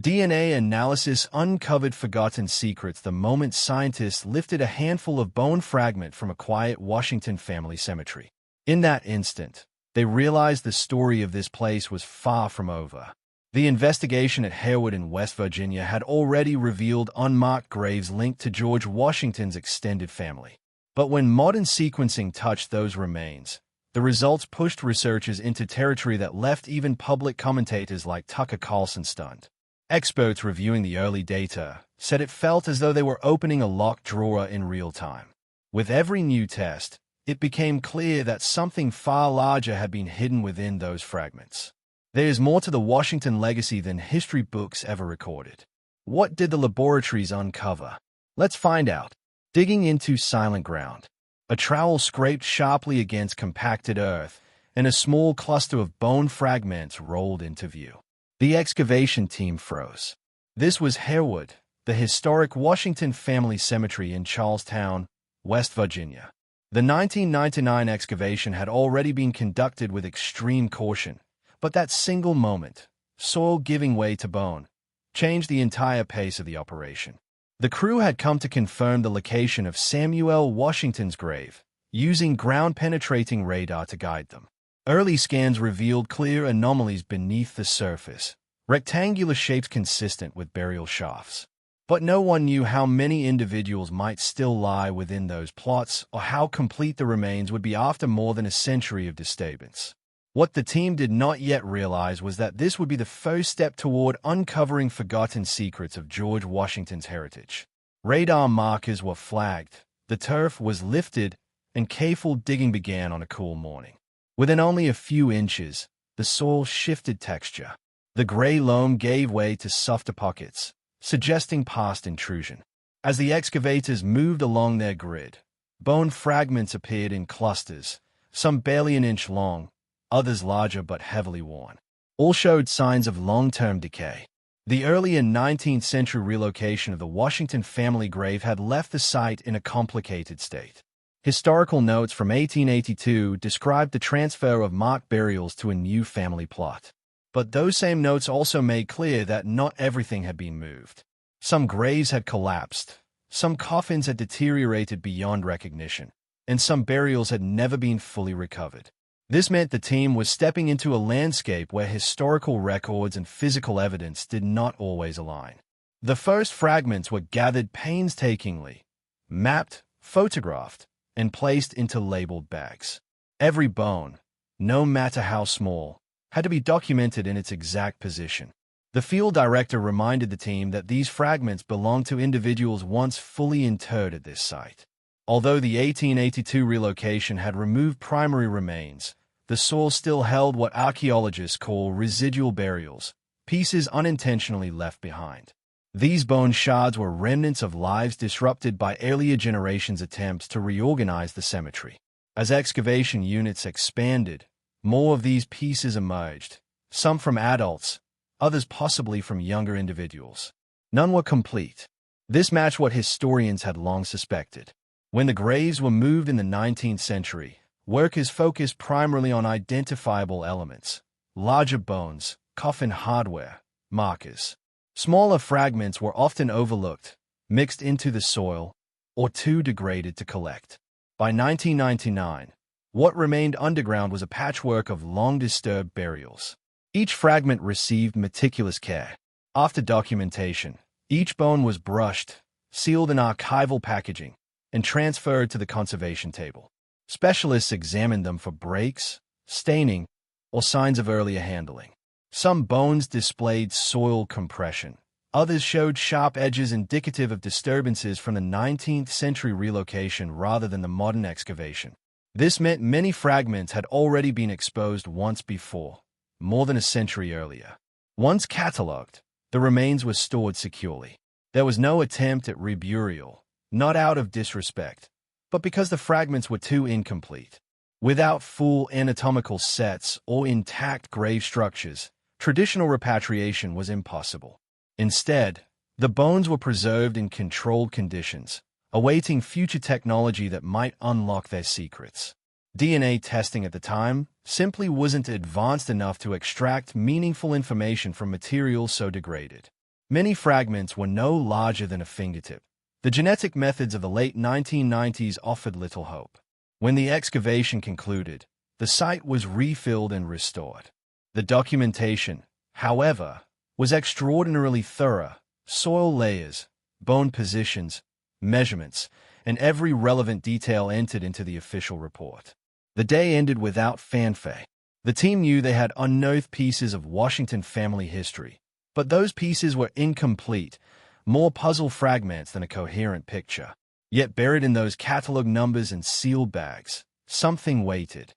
DNA analysis uncovered forgotten secrets the moment scientists lifted a handful of bone fragment from a quiet Washington family cemetery. In that instant, they realized the story of this place was far from over. The investigation at Harewood in West Virginia had already revealed unmarked graves linked to George Washington's extended family. But when modern sequencing touched those remains, the results pushed researchers into territory that left even public commentators like Tucker Carlson stunned. Experts reviewing the early data said it felt as though they were opening a locked drawer in real time. With every new test, it became clear that something far larger had been hidden within those fragments. There is more to the Washington legacy than history books ever recorded. What did the laboratories uncover? Let's find out. Digging into silent ground. A trowel scraped sharply against compacted earth, and a small cluster of bone fragments rolled into view. The excavation team froze. This was Harewood, the historic Washington family cemetery in Charlestown, West Virginia. The 1999 excavation had already been conducted with extreme caution, but that single moment, soil giving way to bone, changed the entire pace of the operation. The crew had come to confirm the location of Samuel Washington's grave, using ground-penetrating radar to guide them. Early scans revealed clear anomalies beneath the surface, rectangular shapes consistent with burial shafts. But no one knew how many individuals might still lie within those plots or how complete the remains would be after more than a century of disturbance. What the team did not yet realize was that this would be the first step toward uncovering forgotten secrets of George Washington's heritage. Radar markers were flagged, the turf was lifted, and careful digging began on a cool morning. Within only a few inches, the soil shifted texture. The gray loam gave way to softer pockets, suggesting past intrusion. As the excavators moved along their grid, bone fragments appeared in clusters, some barely an inch long, others larger but heavily worn. All showed signs of long-term decay. The early and 19th century relocation of the Washington family grave had left the site in a complicated state. Historical notes from 1882 described the transfer of marked burials to a new family plot. But those same notes also made clear that not everything had been moved. Some graves had collapsed, some coffins had deteriorated beyond recognition, and some burials had never been fully recovered. This meant the team was stepping into a landscape where historical records and physical evidence did not always align. The first fragments were gathered painstakingly, mapped, photographed, and placed into labeled bags. Every bone, no matter how small, had to be documented in its exact position. The field director reminded the team that these fragments belonged to individuals once fully interred at this site. Although the 1882 relocation had removed primary remains, the soil still held what archaeologists call residual burials, pieces unintentionally left behind. These bone shards were remnants of lives disrupted by earlier generations' attempts to reorganize the cemetery. As excavation units expanded, more of these pieces emerged, some from adults, others possibly from younger individuals. None were complete. This matched what historians had long suspected. When the graves were moved in the 19th century, workers focused primarily on identifiable elements, larger bones, coffin hardware, markers. Smaller fragments were often overlooked, mixed into the soil, or too degraded to collect. By 1999, what remained underground was a patchwork of long-disturbed burials. Each fragment received meticulous care. After documentation, each bone was brushed, sealed in archival packaging, and transferred to the conservation table. Specialists examined them for breaks, staining, or signs of earlier handling. Some bones displayed soil compression. Others showed sharp edges indicative of disturbances from the 19th century relocation rather than the modern excavation. This meant many fragments had already been exposed once before, more than a century earlier. Once catalogued, the remains were stored securely. There was no attempt at reburial, not out of disrespect, but because the fragments were too incomplete. Without full anatomical sets or intact grave structures, traditional repatriation was impossible. Instead, the bones were preserved in controlled conditions, awaiting future technology that might unlock their secrets. DNA testing at the time simply wasn't advanced enough to extract meaningful information from materials so degraded. Many fragments were no larger than a fingertip. The genetic methods of the late 1990s offered little hope. When the excavation concluded, the site was refilled and restored. The documentation, however, was extraordinarily thorough. Soil layers, bone positions, measurements, and every relevant detail entered into the official report. The day ended without fanfare. The team knew they had unearthed pieces of Washington family history, but those pieces were incomplete, more puzzle fragments than a coherent picture. Yet buried in those catalog numbers and sealed bags, something waited.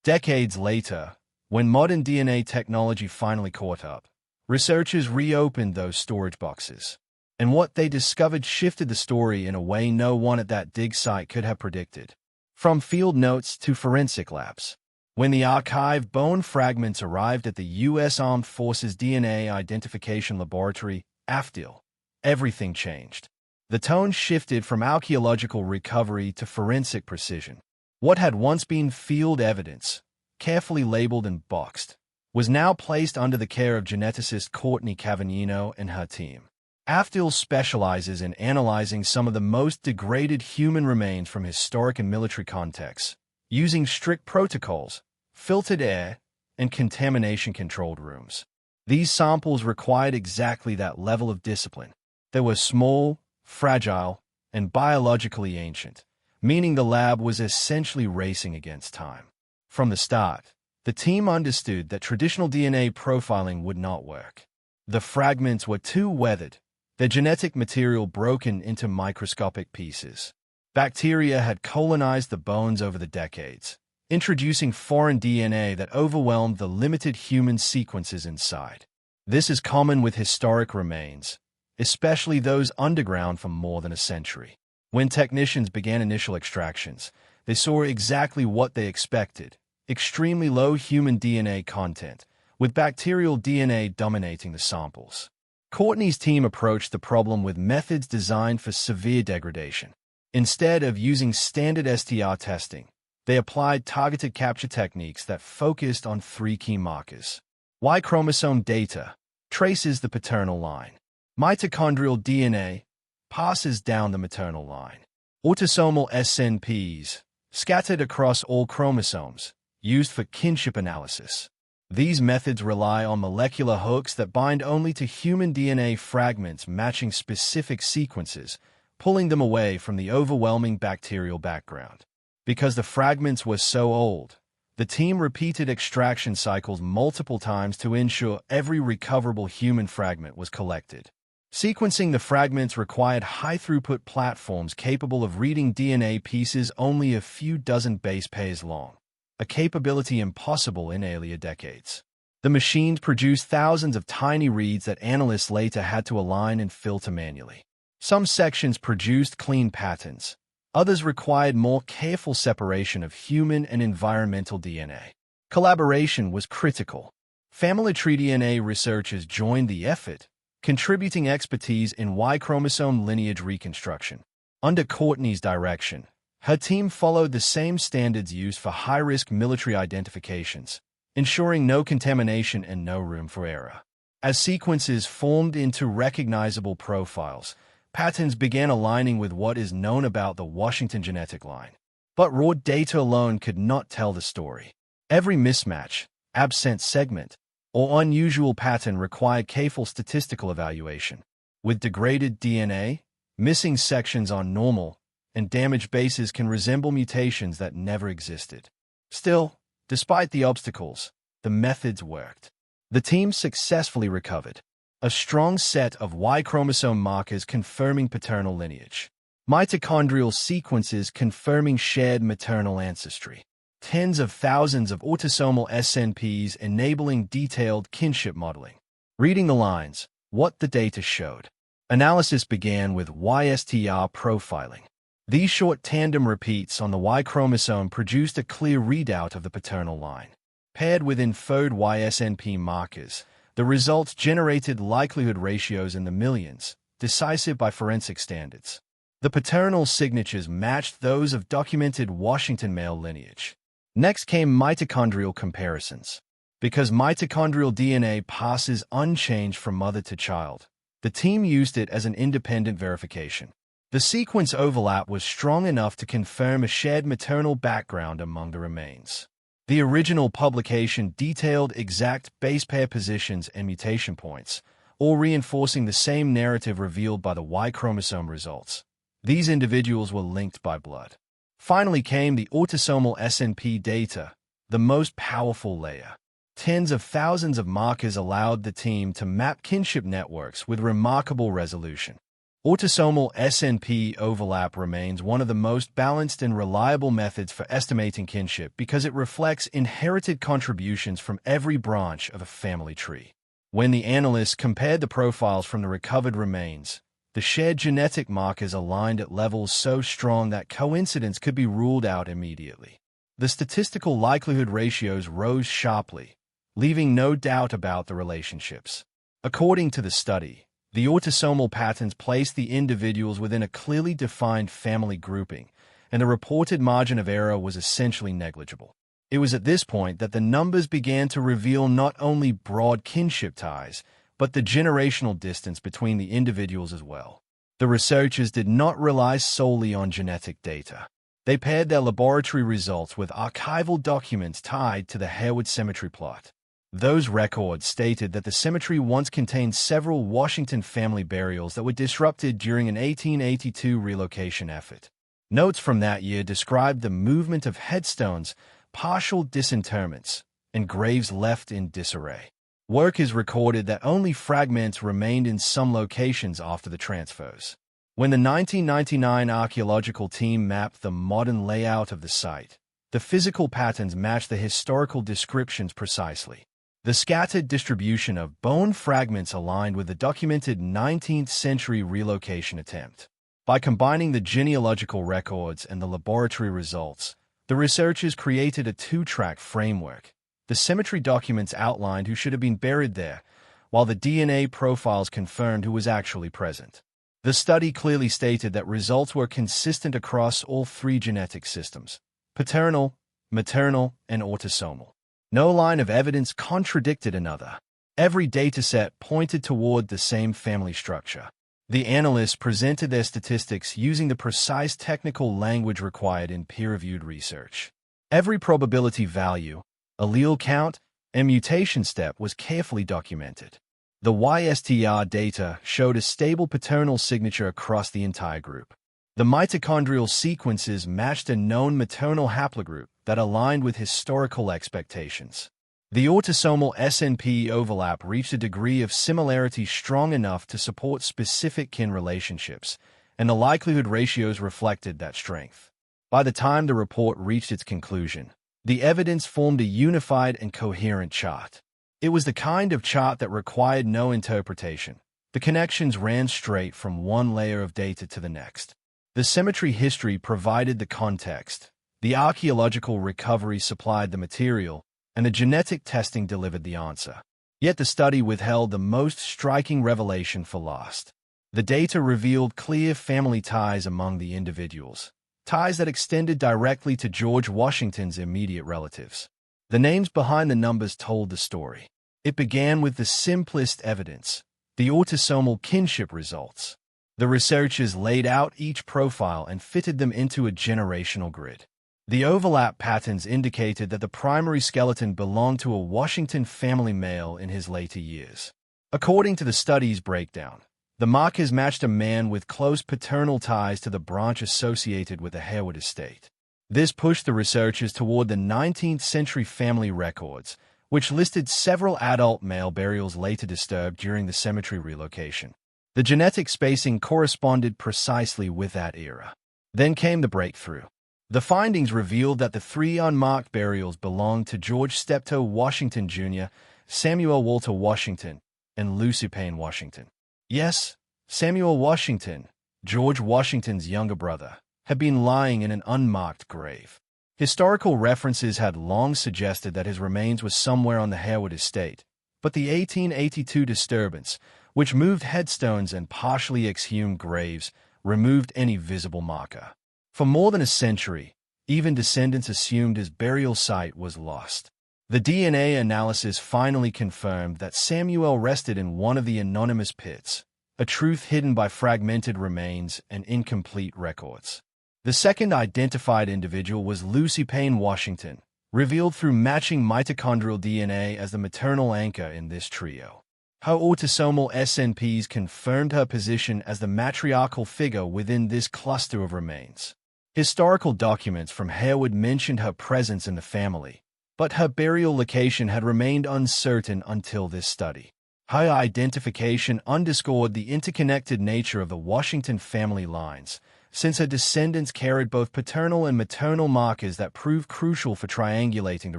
Decades later, when modern DNA technology finally caught up, researchers reopened those storage boxes. And what they discovered shifted the story in a way no one at that dig site could have predicted. From field notes to forensic labs. When the archived bone fragments arrived at the U.S. Armed Forces DNA Identification Laboratory, AFDIL, everything changed. The tone shifted from archaeological recovery to forensic precision. What had once been field evidence, carefully labeled and boxed, was now placed under the care of geneticist Courtney Cavagnino and her team. AFDIL specializes in analyzing some of the most degraded human remains from historic and military contexts, using strict protocols, filtered air, and contamination-controlled rooms. These samples required exactly that level of discipline. They were small, fragile, and biologically ancient, meaning the lab was essentially racing against time. From the start, the team understood that traditional DNA profiling would not work. The fragments were too weathered, their genetic material broken into microscopic pieces. Bacteria had colonized the bones over the decades, introducing foreign DNA that overwhelmed the limited human sequences inside. This is common with historic remains, especially those underground for more than a century. When technicians began initial extractions, they saw exactly what they expected: extremely low human DNA content, with bacterial DNA dominating the samples. Courtney's team approached the problem with methods designed for severe degradation. Instead of using standard STR testing, they applied targeted capture techniques that focused on three key markers. Y chromosome data traces the paternal line. Mitochondrial DNA passes down the maternal line. Autosomal SNPs, scattered across all chromosomes, used for kinship analysis. These methods rely on molecular hooks that bind only to human DNA fragments matching specific sequences, pulling them away from the overwhelming bacterial background. Because the fragments were so old, the team repeated extraction cycles multiple times to ensure every recoverable human fragment was collected. Sequencing the fragments required high-throughput platforms capable of reading DNA pieces only a few dozen base pairs long, a capability impossible in earlier decades. The machines produced thousands of tiny reads that analysts later had to align and filter manually. Some sections produced clean patterns. Others required more careful separation of human and environmental DNA. Collaboration was critical. Family tree DNA researchers joined the effort, contributing expertise in Y chromosome lineage reconstruction. Under Courtney's direction, her team followed the same standards used for high-risk military identifications, ensuring no contamination and no room for error. As sequences formed into recognizable profiles, patterns began aligning with what is known about the Washington genetic line. But raw data alone could not tell the story. Every mismatch, absent segment, or unusual pattern required careful statistical evaluation. With degraded DNA, missing sections are normal, and damaged bases can resemble mutations that never existed. Still, despite the obstacles, the methods worked. The team successfully recovered a strong set of Y chromosome markers confirming paternal lineage, mitochondrial sequences confirming shared maternal ancestry, tens of thousands of autosomal SNPs enabling detailed kinship modeling. Reading the lines, what the data showed. Analysis began with YSTR profiling. These short tandem repeats on the Y chromosome produced a clear readout of the paternal line. Paired with inferred YSNP markers, the results generated likelihood ratios in the millions, decisive by forensic standards. The paternal signatures matched those of documented Washington male lineage. Next came mitochondrial comparisons. Because mitochondrial DNA passes unchanged from mother to child, The team used it as an independent verification. The sequence overlap was strong enough to confirm a shared maternal background among the remains. The original publication detailed exact base pair positions and mutation points, all reinforcing the same narrative revealed by the Y chromosome results. These individuals were linked by blood. Finally came the autosomal SNP data, the most powerful layer. Tens of thousands of markers allowed the team to map kinship networks with remarkable resolution. Autosomal SNP overlap remains one of the most balanced and reliable methods for estimating kinship because it reflects inherited contributions from every branch of a family tree. When the analysts compared the profiles from the recovered remains, the shared genetic markers aligned at levels so strong that coincidence could be ruled out immediately. The statistical likelihood ratios rose sharply, leaving no doubt about the relationships. According to the study, the autosomal patterns placed the individuals within a clearly defined family grouping, and the reported margin of error was essentially negligible. It was at this point that the numbers began to reveal not only broad kinship ties, but the generational distance between the individuals as well. The researchers did not rely solely on genetic data. They paired their laboratory results with archival documents tied to the Harewood Cemetery plot. Those records stated that the cemetery once contained several Washington family burials that were disrupted during an 1882 relocation effort. Notes from that year described the movement of headstones, partial disinterments, and graves left in disarray. Workers recorded that only fragments remained in some locations after the transfers. When the 1999 archaeological team mapped the modern layout of the site, the physical patterns matched the historical descriptions precisely. The scattered distribution of bone fragments aligned with the documented 19th century relocation attempt. By combining the genealogical records and the laboratory results, the researchers created a two-track framework. The cemetery documents outlined who should have been buried there, while the DNA profiles confirmed who was actually present. The study clearly stated that results were consistent across all three genetic systems: paternal, maternal, and autosomal. No line of evidence contradicted another. Every dataset pointed toward the same family structure. The analysts presented their statistics using the precise technical language required in peer-reviewed research. Every probability value, allele count, and mutation step was carefully documented. The YSTR data showed a stable paternal signature across the entire group. The mitochondrial sequences matched a known maternal haplogroup that aligned with historical expectations. The autosomal SNP overlap reached a degree of similarity strong enough to support specific kin relationships, and the likelihood ratios reflected that strength. By the time the report reached its conclusion, the evidence formed a unified and coherent chart. It was the kind of chart that required no interpretation. The connections ran straight from one layer of data to the next. The cemetery history provided the context, the archaeological recovery supplied the material, and the genetic testing delivered the answer. Yet the study withheld the most striking revelation for last. The data revealed clear family ties among the individuals, ties that extended directly to George Washington's immediate relatives. The names behind the numbers told the story. It began with the simplest evidence, the autosomal kinship results. The researchers laid out each profile and fitted them into a generational grid. The overlap patterns indicated that the primary skeleton belonged to a Washington family male in his later years. According to the study's breakdown, the markers matched a man with close paternal ties to the branch associated with the Harewood estate. This pushed the researchers toward the 19th century family records, which listed several adult male burials later disturbed during the cemetery relocation. The genetic spacing corresponded precisely with that era. Then came the breakthrough. The findings revealed that the three unmarked burials belonged to George Steptoe Washington Jr., Samuel Walter Washington, and Lucy Payne Washington. Yes, Samuel Washington, George Washington's younger brother, had been lying in an unmarked grave. Historical references had long suggested that his remains were somewhere on the Harewood estate, but the 1882 disturbance, which moved headstones and partially exhumed graves, removed any visible marker. For more than a century, even descendants assumed his burial site was lost. The DNA analysis finally confirmed that Samuel rested in one of the anonymous pits, a truth hidden by fragmented remains and incomplete records. The second identified individual was Lucy Payne Washington, revealed through matching mitochondrial DNA as the maternal anchor in this trio. Her autosomal SNPs confirmed her position as the matriarchal figure within this cluster of remains. Historical documents from Harewood mentioned her presence in the family, but her burial location had remained uncertain until this study. Her identification underscored the interconnected nature of the Washington family lines, since her descendants carried both paternal and maternal markers that proved crucial for triangulating the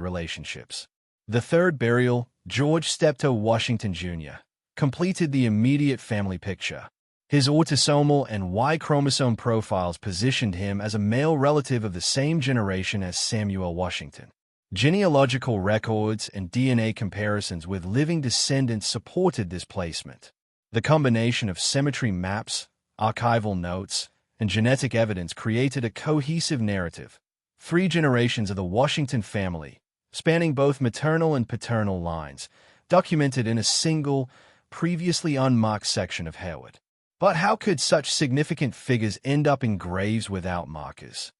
relationships. The third burial, George Steptoe Washington Jr., completed the immediate family picture. His autosomal and Y chromosome profiles positioned him as a male relative of the same generation as Samuel Washington. Genealogical records and DNA comparisons with living descendants supported this placement. The combination of cemetery maps, archival notes, and genetic evidence created a cohesive narrative. 3 generations of the Washington family, spanning both maternal and paternal lines, documented in a single, previously unmarked section of Harewood. But how could such significant figures end up in graves without markers?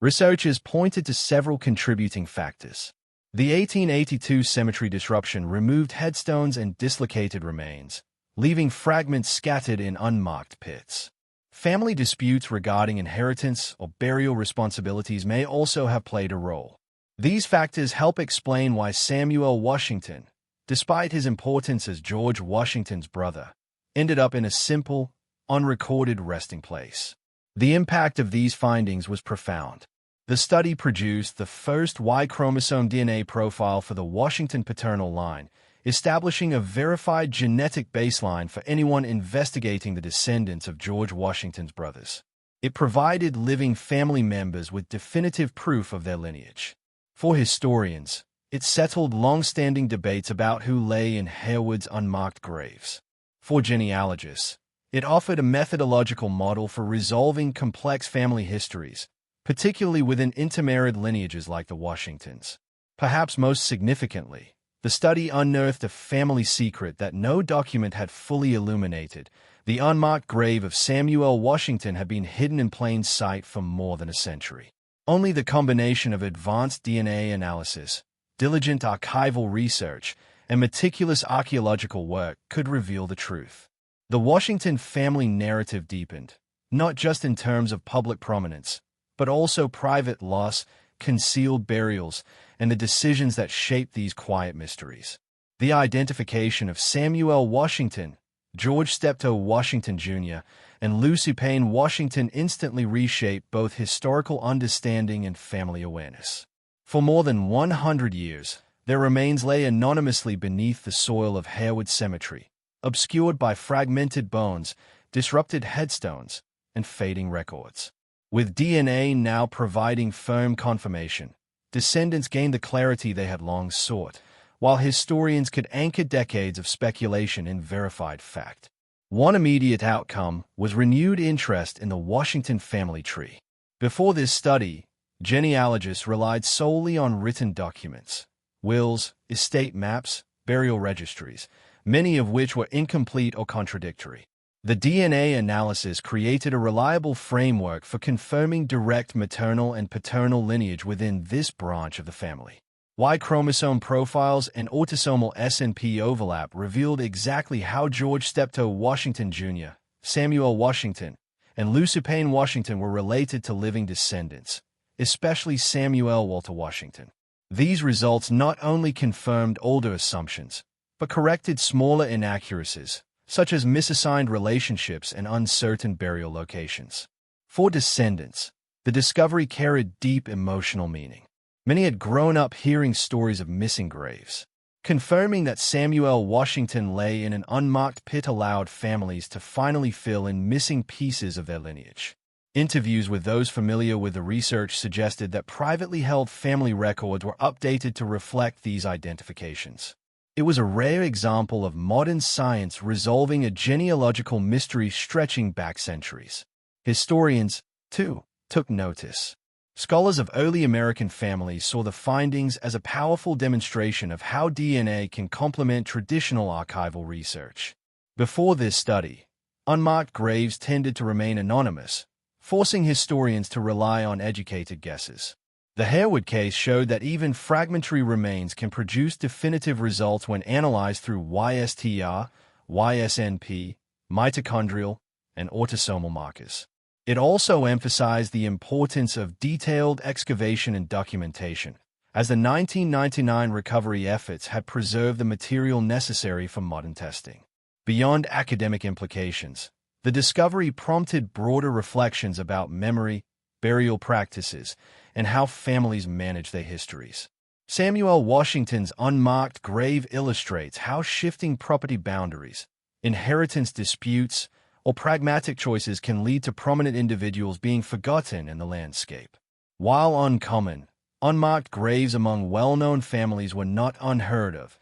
Researchers pointed to several contributing factors. The 1882 cemetery disruption removed headstones and dislocated remains, leaving fragments scattered in unmarked pits. Family disputes regarding inheritance or burial responsibilities may also have played a role. These factors help explain why Samuel Washington, despite his importance as George Washington's brother, ended up in a simple, unrecorded resting place. The impact of these findings was profound. The study produced the first Y chromosome DNA profile for the Washington paternal line, establishing a verified genetic baseline for anyone investigating the descendants of George Washington's brothers. It provided living family members with definitive proof of their lineage. For historians, it settled long-standing debates about who lay in Harewood's unmarked graves. For genealogists, it offered a methodological model for resolving complex family histories, particularly within intermarried lineages like the Washingtons. Perhaps most significantly, the study unearthed a family secret that no document had fully illuminated. The unmarked grave of Samuel Washington had been hidden in plain sight for more than a century. Only the combination of advanced DNA analysis, diligent archival research, and meticulous archaeological work could reveal the truth. The Washington family narrative deepened, not just in terms of public prominence, but also private loss, concealed burials, and the decisions that shaped these quiet mysteries. The identification of Samuel Washington, George Steptoe Washington Jr., and Lucy Payne Washington instantly reshaped both historical understanding and family awareness. For more than 100 years, their remains lay anonymously beneath the soil of Harewood Cemetery, obscured by fragmented bones, disrupted headstones, and fading records. With DNA now providing firm confirmation, descendants gained the clarity they had long sought, while historians could anchor decades of speculation in verified fact. One immediate outcome was renewed interest in the Washington family tree. Before this study, genealogists relied solely on written documents, wills, estate maps, burial registries, many of which were incomplete or contradictory. The DNA analysis created a reliable framework for confirming direct maternal and paternal lineage within this branch of the family. Y chromosome profiles and autosomal SNP overlap revealed exactly how George Steptoe Washington Jr., Samuel Washington, and Lucy Payne Washington were related to living descendants, especially Samuel Walter Washington. These results not only confirmed older assumptions, but corrected smaller inaccuracies, such as misassigned relationships and uncertain burial locations. For descendants, the discovery carried deep emotional meaning. Many had grown up hearing stories of missing graves. Confirming that Samuel Washington lay in an unmarked pit allowed families to finally fill in missing pieces of their lineage. Interviews with those familiar with the research suggested that privately held family records were updated to reflect these identifications. It was a rare example of modern science resolving a genealogical mystery stretching back centuries. Historians, too, took notice. Scholars of early American families saw the findings as a powerful demonstration of how DNA can complement traditional archival research. Before this study, unmarked graves tended to remain anonymous, forcing historians to rely on educated guesses. The Harewood case showed that even fragmentary remains can produce definitive results when analyzed through YSTR, YSNP, mitochondrial, and autosomal markers. It also emphasized the importance of detailed excavation and documentation, as the 1999 recovery efforts had preserved the material necessary for modern testing. Beyond academic implications, the discovery prompted broader reflections about memory, burial practices, and how families manage their histories. Samuel Washington's unmarked grave illustrates how shifting property boundaries, inheritance disputes, or pragmatic choices can lead to prominent individuals being forgotten in the landscape. While uncommon, unmarked graves among well-known families were not unheard of,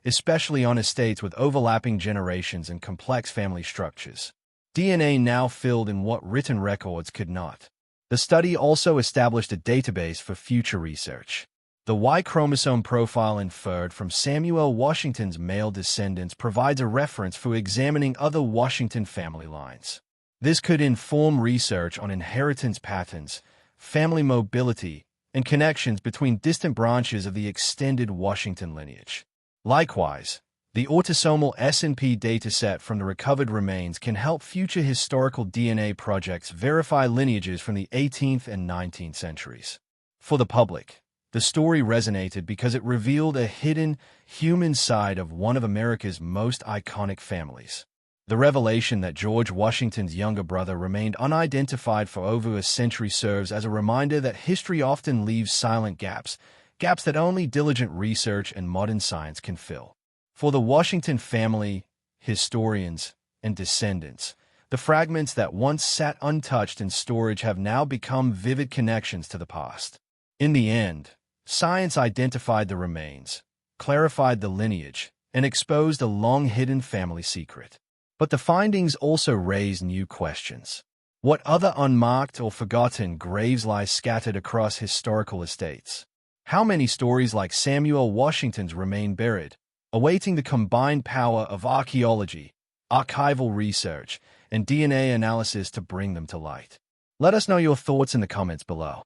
especially on estates with overlapping generations and complex family structures. DNA now filled in what written records could not. The study also established a database for future research. The Y chromosome profile inferred from Samuel Washington's male descendants provides a reference for examining other Washington family lines. This could inform research on inheritance patterns, family mobility, and connections between distant branches of the extended Washington lineage. Likewise, the autosomal S&P dataset from the recovered remains can help future historical DNA projects verify lineages from the 18th and 19th centuries. For the public, the story resonated because it revealed a hidden, human side of one of America's most iconic families. The revelation that George Washington's younger brother remained unidentified for over a century serves as a reminder that history often leaves silent gaps that only diligent research and modern science can fill. For the Washington family, historians, and descendants, the fragments that once sat untouched in storage have now become vivid connections to the past. In the end, science identified the remains, clarified the lineage, and exposed a long-hidden family secret. But the findings also raised new questions. What other unmarked or forgotten graves lie scattered across historical estates? How many stories like Samuel Washington's remain buried, awaiting the combined power of archaeology, archival research, and DNA analysis to bring them to light? Let us know your thoughts in the comments below.